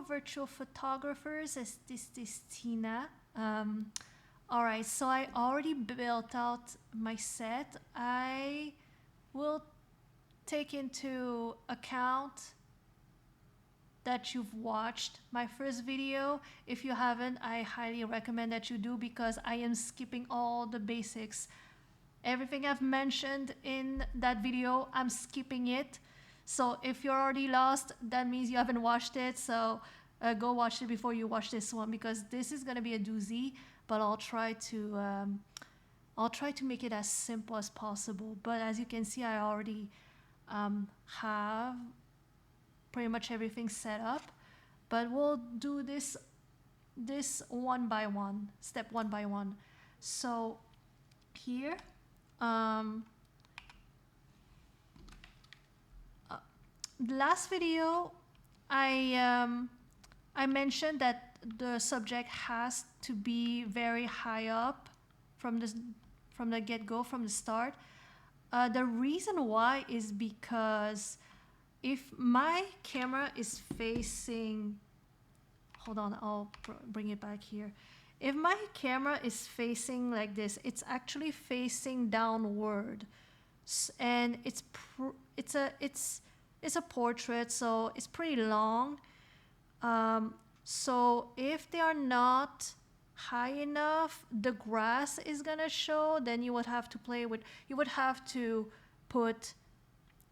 virtual photographers. This is Tina. All right, so I already built out my set. I will take into account that you've watched my first video. If you haven't, I highly recommend that you do, because I am skipping all the basics. Everything I've mentioned in that video, I'm skipping it. So if you're already lost, that means you haven't watched it. So go watch it before you watch this one, because this is gonna be a doozy. But I'll try to make it as simple as possible. But as you can see, I already have pretty much everything set up. But we'll do this one by one, step one by one. So here. The last video, I mentioned that the subject has to be very high up from the get-go, from the start. The reason why is because if my camera is facing, hold on, I'll bring it back here. If my camera is facing like this, it's actually facing downward, and it's a portrait, so it's pretty long. So if they are not high enough, the grass is gonna show. Then you would have to put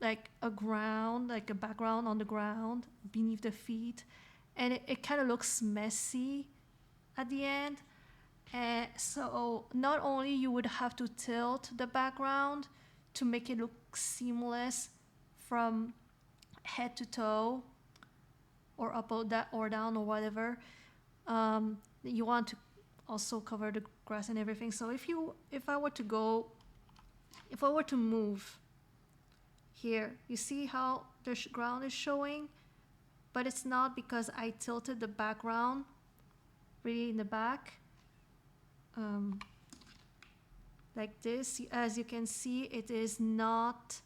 like a background on the ground beneath the feet, and it kind of looks messy at the end. And so not only you would have to tilt the background to make it look seamless from head to toe, or up or down or whatever, you want to also cover the grass and everything. So if I were to move here, you see how the ground is showing, but it's not because I tilted the background really in the back, like this. As you can see, it is not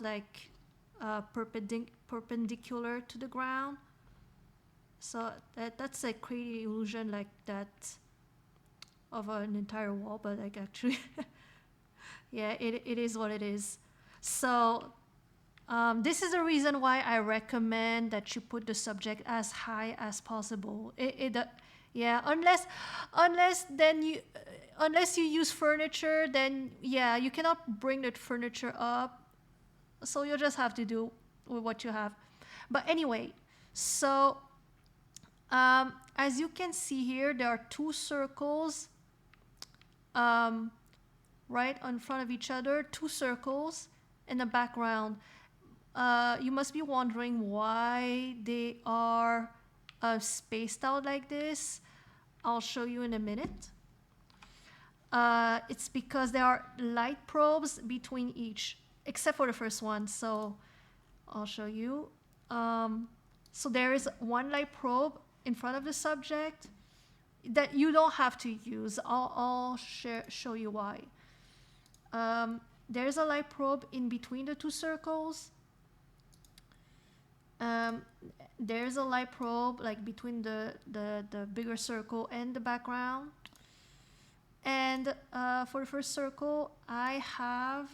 like perpendicular to the ground. So that's like creating illusion like that of an entire wall, but like actually yeah, it is what it is. So this is the reason why I recommend that you put the subject as high as possible. Yeah, unless you use furniture, then yeah, you cannot bring the furniture up. So you'll just have to do with what you have. But anyway, so as you can see here, there are two circles right in front of each other, two circles in the background. You must be wondering why they are spaced out like this. I'll show you in a minute. It's because there are light probes between each, except for the first one. So I'll show you. So there is one light probe in front of the subject that you don't have to use. I'll show you why. There's a light probe in between the two circles. There's a light probe like between the bigger circle and the background. And for the first circle, I have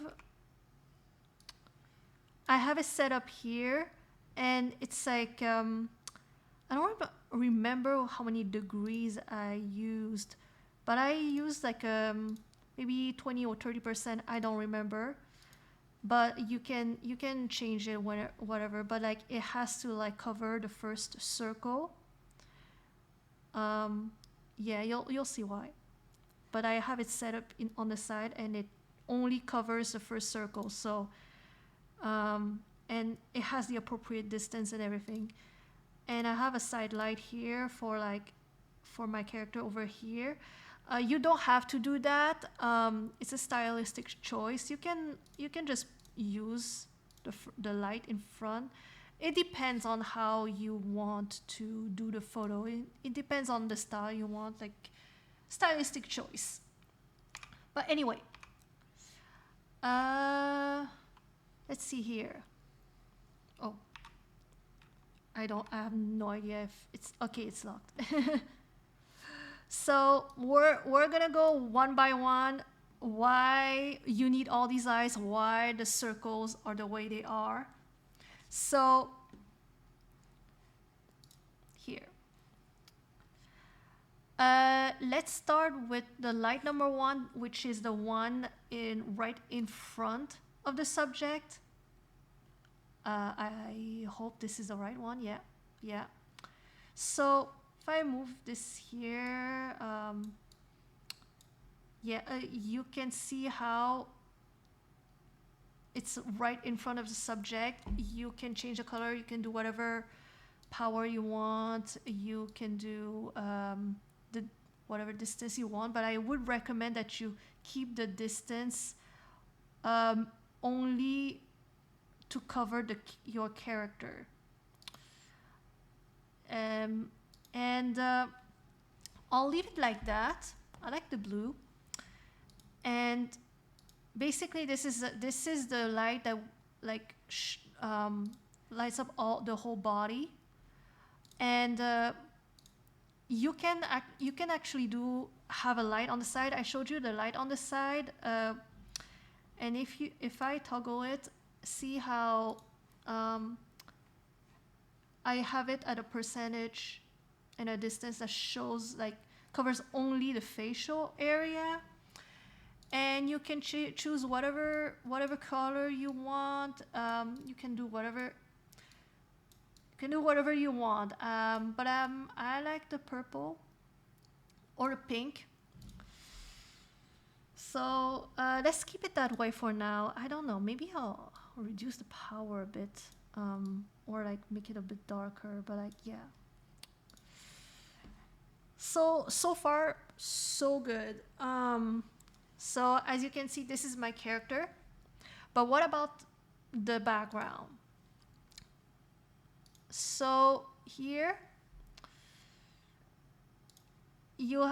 it set up here, and it's like I don't remember how many degrees I used, but I used like maybe 20 or 30%. I don't remember, but you can change it whatever. But like it has to like cover the first circle. Yeah, you'll see why. But I have it set up on the side, and it only covers the first circle. So and it has the appropriate distance and everything. And I have a side light here for my character over here. You don't have to do that. It's a stylistic choice. You can just use the light in front. It depends on how you want to do the photo. It depends on the style you want, like stylistic choice. But anyway, let's see here. Oh, I I have no idea if it's okay. It's locked. So we're gonna go one by one. Why you need all these eyes? Why the circles are the way they are? So here, let's start with the light number 1, which is the one right in front of the subject. I hope this is the right one. Yeah. So if I move this here, you can see how it's right in front of the subject. You can change the color. You can do whatever power you want. You can do whatever distance you want. But I would recommend that you keep the distance only to cover your character. And I'll leave it like that. I like the blue. And basically this is the light that like lights up the whole body. And you can actually have a light on the side. I showed you the light on the side. And if I toggle it, see how I have it at a percentage and a distance that shows like covers only the facial area. And you can choose whatever color you want. You can do whatever you want. But I like the purple or the pink. So let's keep it that way for now. I don't know. Maybe I'll reduce the power a bit, or like make it a bit darker. But like yeah. So far so good. So as you can see, this is my character. But what about the background? So here, you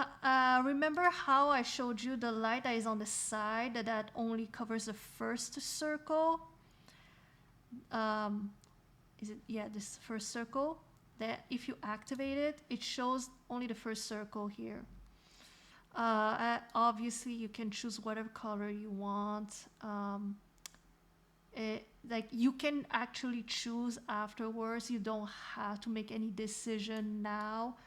remember how I showed you the light that is on the side that only covers the first circle? This first circle? That if you activate it, it shows only the first circle here. Obviously, you can choose whatever color you want. Like you can actually choose afterwards. You don't have to make any decision now.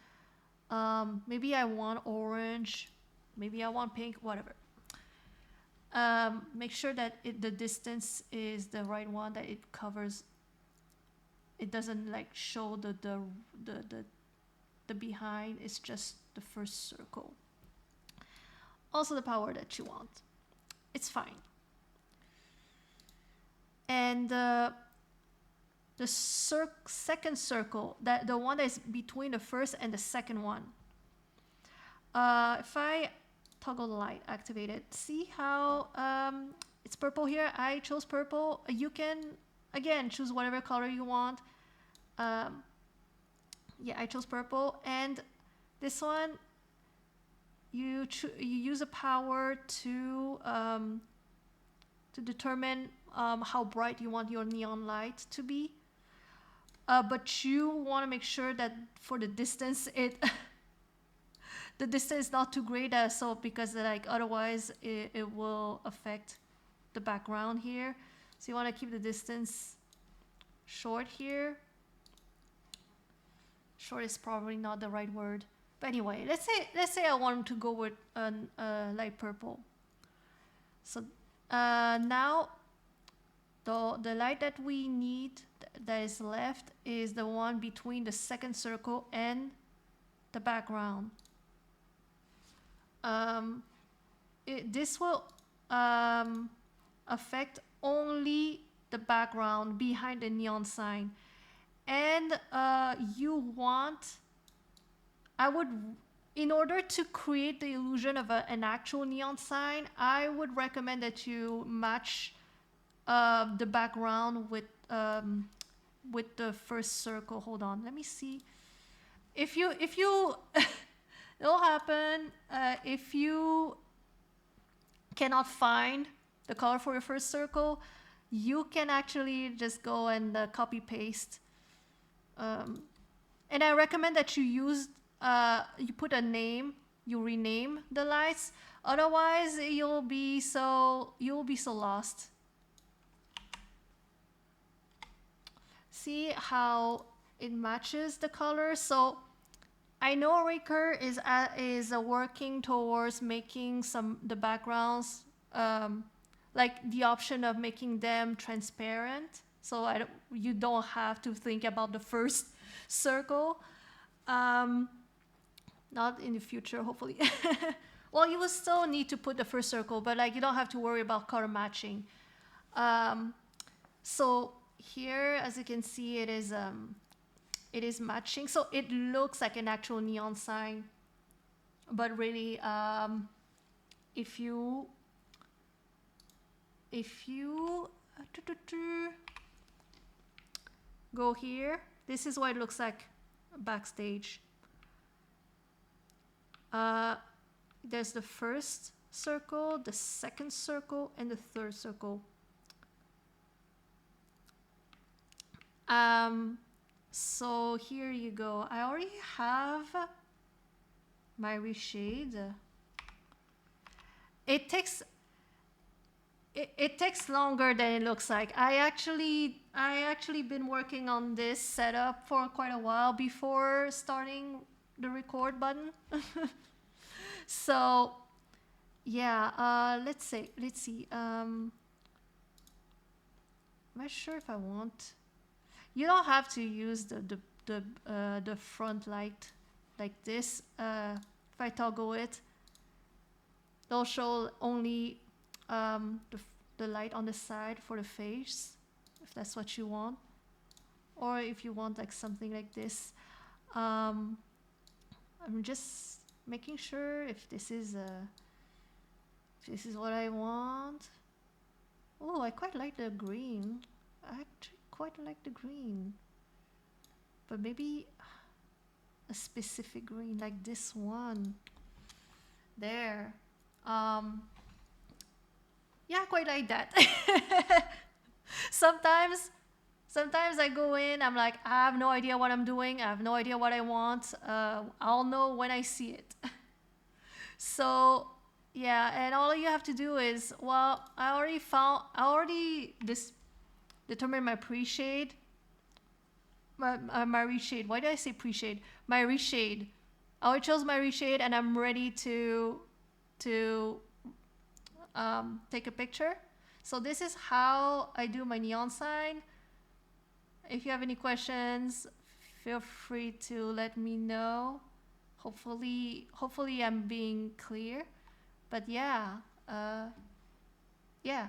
Maybe I want orange. Maybe I want pink. Whatever. Make sure that the distance is the right one, that it covers. It doesn't like show the behind. It's just the first circle. Also the power that you want. It's fine. And the second circle, the one that is between the first and the second one. If I toggle the light, activate it, see how it's purple here? I chose purple. You can, again, choose whatever color you want. I chose purple. And this one, you use a power to determine how bright you want your neon light to be. But you want to make sure that for the distance, the distance is not too great, so because like otherwise it will affect the background here. So you want to keep the distance short here. Short is probably not the right word, but anyway, let's say I want to go with light purple. So now the light that we need that is left is the one between the second circle and the background. This will affect only the background behind the neon sign. And in order to create the illusion of an actual neon sign, I would recommend that you match the background with the first circle. Hold on, let me see. If you it'll happen if you cannot find the color for your first circle, you can actually just go and copy paste And I recommend that you use, you put a name, you rename the lights. Otherwise, you'll be so lost. See how it matches the color. So I know Raker is working towards making the backgrounds, like the option of making them transparent. So you don't have to think about the first circle. Not in the future, hopefully. Well, you will still need to put the first circle, but like you don't have to worry about color matching. So here, as you can see, it is matching. So it looks like an actual neon sign, but really, if you go here, this is what it looks like backstage. There's the first circle, the second circle, and the third circle. So here you go. I already have my reshade. It takes longer than it looks like. I actually been working on this setup for quite a while before starting the record button. So yeah, let's see. I'm not sure if I want. You don't have to use the front light like this. If I toggle it, they'll show only the light on the side for the face, if that's what you want, or if you want like something like this. I'm just making sure if this is what I want. Oh, I quite like the green. I actually quite like the green, but maybe a specific green like this one there. Yeah, quite like that. sometimes I go in, I'm like, I have no idea what I'm doing, I have no idea what I want. I'll know when I see it. So yeah, and all you have to do is, well, I already determined my pre-shade, my reshade. Why did I say pre-shade? My reshade. I already chose my reshade, and I'm ready to take a picture. So this is how I do my neon sign. If you have any questions, feel free to let me know. Hopefully I'm being clear. But yeah, yeah.